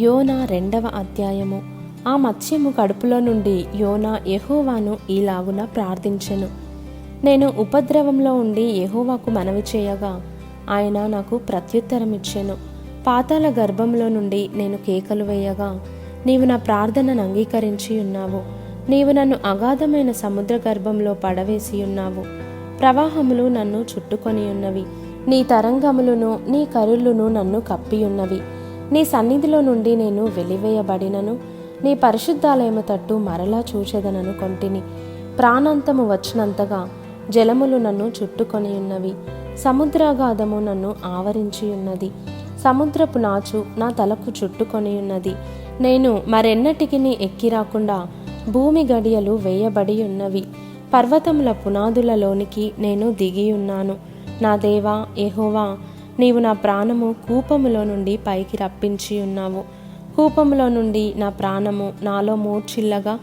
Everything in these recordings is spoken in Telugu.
యోనా 2వ అధ్యాయము. ఆ మత్స్యము కడుపులో నుండి యోనా యెహోవాను ఈలాగున ప్రార్థించెను. నేను ఉపద్రవంలో ఉండి యెహోవాకు మనవి చేయగా ఆయన నాకు ప్రత్యుత్తరమిచ్చెను. పాతాళ గర్భంలో నుండి నేను కేకలు వేయగా నీవు నా ప్రార్థనను అంగీకరించి ఉన్నావు. నీవు నన్ను అగాధమైన సముద్ర గర్భంలో పడవేసి ఉన్నావు. ప్రవాహములు నన్ను చుట్టుకొని ఉన్నవి. నీ తరంగములను నీ కరులును నన్ను కప్పియున్నవి. నీ సన్నిధిలో నుండి నేను వెలివేయబడినను నీ పరిశుద్ధాలయము తట్టు మరలా చూచెదనను కొంటిని. ప్రాణాంతము వచ్చినంతగా జలములు నన్ను చుట్టుకొని ఉన్నవి. సముద్రాగాధము నన్ను ఆవరించి ఉన్నది. సముద్రపు నాచు నా తలకు చుట్టుకొని ఉన్నది. నేను మరెన్నటికి ఎక్కిరాకుండా భూమి గడియలు వేయబడి ఉన్నవి. పర్వతముల పునాదులలోనికి నేను దిగియున్నాను. నా దేవా యెహోవా, నీవు నా ప్రాణము కూపములో నుండి పైకి రప్పించి ఉన్నావు. కూపములో నుండి నా ప్రాణము నాలో మూర్ఛిల్లగా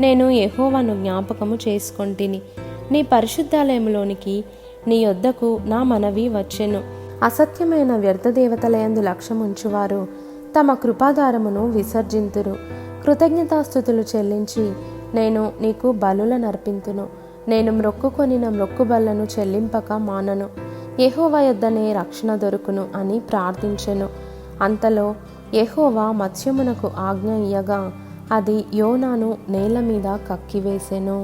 నేను యెహోవాను జ్ఞాపకము చేసుకొంటిని. నీ పరిశుద్ధాలయములోనికి నీ యొద్దకు నా మనవి వచ్చెను. అసత్యమైన వ్యర్థదేవతలయందు లక్ష్యముంచువారు తమ కృపాధారమును విసర్జింతురు. కృతజ్ఞతాస్తుతులు చెల్లించి నేను నీకు బలుల నర్పింతును. నేను మ్రొక్కుకొనిన మ్రొక్కుబళ్లను చెల్లింపక మానను. యెహోవా యొద్దనే రక్షణ దొరుకును అని ప్రార్థించెను. అంతలో యెహోవా మత్స్యమునకు ఆజ్ఞ ఇయ్యగా అది యోనాను నేల మీద కక్కివేసెను.